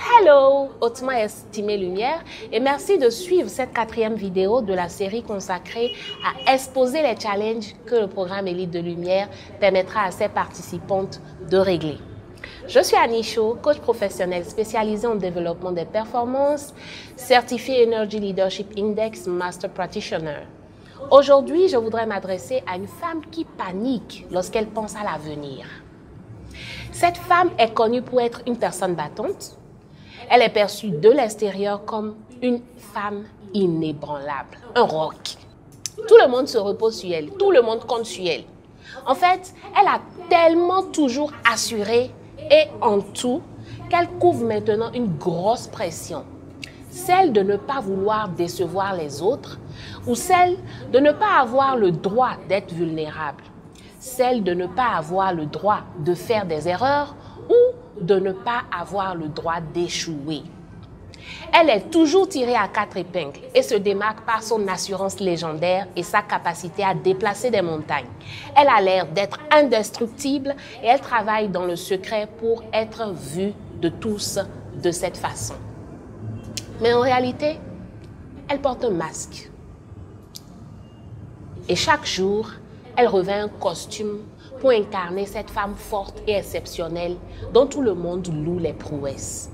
Hello, hautement estimée lumière, et merci de suivre cette 4e vidéo de la série consacrée à exposer les challenges que le programme Élite de Lumière permettra à ses participantes de régler. Je suis Annie Cho, coach professionnel spécialisé en développement des performances, certifié Energy Leadership Index Master Practitioner. Aujourd'hui, je voudrais m'adresser à une femme qui panique lorsqu'elle pense à l'avenir. Cette femme est connue pour être une personne battante. Elle est perçue de l'extérieur comme une femme inébranlable, un roc. Tout le monde se repose sur elle, tout le monde compte sur elle. En fait, elle a tellement toujours assuré et en tout qu'elle couvre maintenant une grosse pression. Celle de ne pas vouloir décevoir les autres ou celle de ne pas avoir le droit d'être vulnérable. Celle de ne pas avoir le droit de faire des erreurs ou de ne pas avoir le droit d'échouer. Elle est toujours tirée à 4 épingles et se démarque par son assurance légendaire et sa capacité à déplacer des montagnes. Elle a l'air d'être indestructible et elle travaille dans le secret pour être vue de tous de cette façon. Mais en réalité, elle porte un masque. Et chaque jour, elle revêt un costume pour incarner cette femme forte et exceptionnelle dont tout le monde loue les prouesses.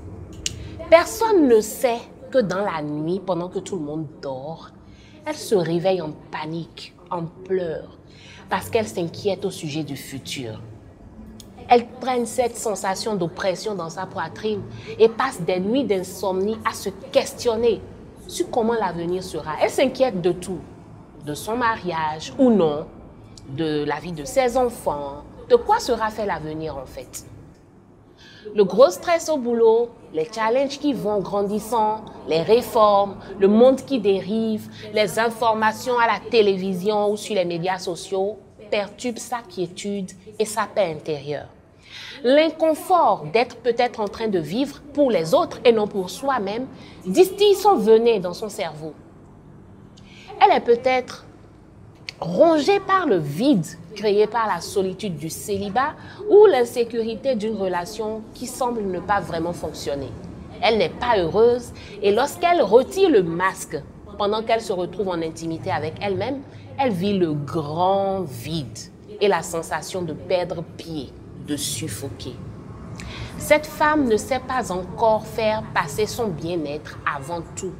Personne ne sait que dans la nuit, pendant que tout le monde dort, elle se réveille en panique, en pleurs, parce qu'elle s'inquiète au sujet du futur. Elle traîne cette sensation d'oppression dans sa poitrine et passe des nuits d'insomnie à se questionner sur comment l'avenir sera. Elle s'inquiète de tout, de son mariage ou non, de la vie de ses enfants, de quoi sera fait l'avenir en fait. Le gros stress au boulot, les challenges qui vont grandissant, les réformes, le monde qui dérive, les informations à la télévision ou sur les médias sociaux perturbent sa quiétude et sa paix intérieure. L'inconfort d'être peut-être en train de vivre pour les autres et non pour soi-même distille son venin dans son cerveau. Elle est peut-être rongée par le vide créé par la solitude du célibat ou l'insécurité d'une relation qui semble ne pas vraiment fonctionner. Elle n'est pas heureuse et lorsqu'elle retire le masque pendant qu'elle se retrouve en intimité avec elle-même, elle vit le grand vide et la sensation de perdre pied, de suffoquer. Cette femme ne sait pas encore faire passer son bien-être avant tout.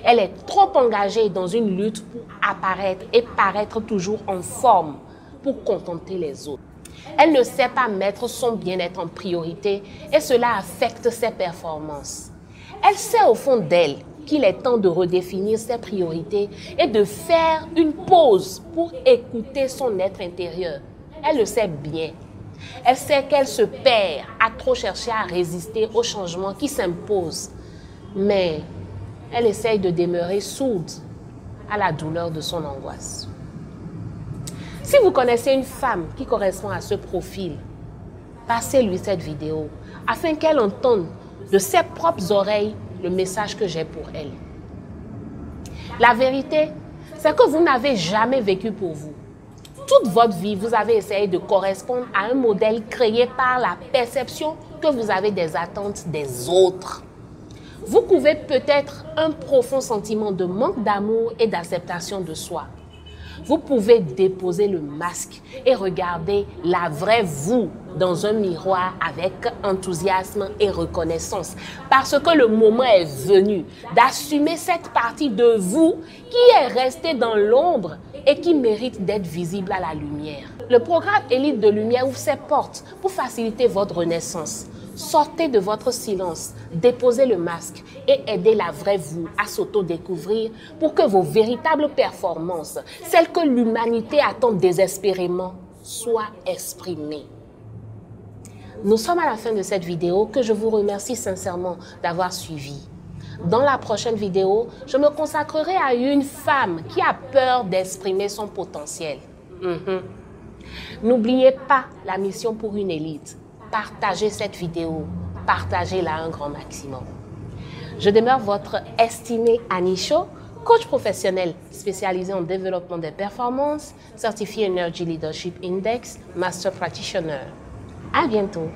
Elle est trop engagée dans une lutte pour apparaître et paraître toujours en forme pour contenter les autres. Elle ne sait pas mettre son bien-être en priorité et cela affecte ses performances. Elle sait au fond d'elle qu'il est temps de redéfinir ses priorités et de faire une pause pour écouter son être intérieur. Elle le sait bien. Elle sait qu'elle se perd à trop chercher à résister aux changements qui s'imposent. Mais elle essaye de demeurer sourde à la douleur de son angoisse. Si vous connaissez une femme qui correspond à ce profil, passez-lui cette vidéo afin qu'elle entende de ses propres oreilles le message que j'ai pour elle. La vérité, c'est que vous n'avez jamais vécu pour vous. Toute votre vie, vous avez essayé de correspondre à un modèle créé par la perception que vous avez des attentes des autres. Vous couvez peut-être un profond sentiment de manque d'amour et d'acceptation de soi. Vous pouvez déposer le masque et regarder la vraie vous dans un miroir avec enthousiasme et reconnaissance. Parce que le moment est venu d'assumer cette partie de vous qui est restée dans l'ombre et qui mérite d'être visible à la lumière. Le programme Élite de Lumière ouvre ses portes pour faciliter votre renaissance. Sortez de votre silence, déposez le masque et aidez la vraie vous à s'auto-découvrir pour que vos véritables performances, celles que l'humanité attend désespérément, soient exprimées. Nous sommes à la fin de cette vidéo que je vous remercie sincèrement d'avoir suivi. Dans la prochaine vidéo, je me consacrerai à une femme qui a peur d'exprimer son potentiel. N'oubliez pas la mission pour une élite. Partagez cette vidéo, partagez-la un grand maximum. Je demeure votre estimée Annie Cho, coach professionnel spécialisé en développement des performances, certifié Energy Leadership Index, Master Practitioner. À bientôt.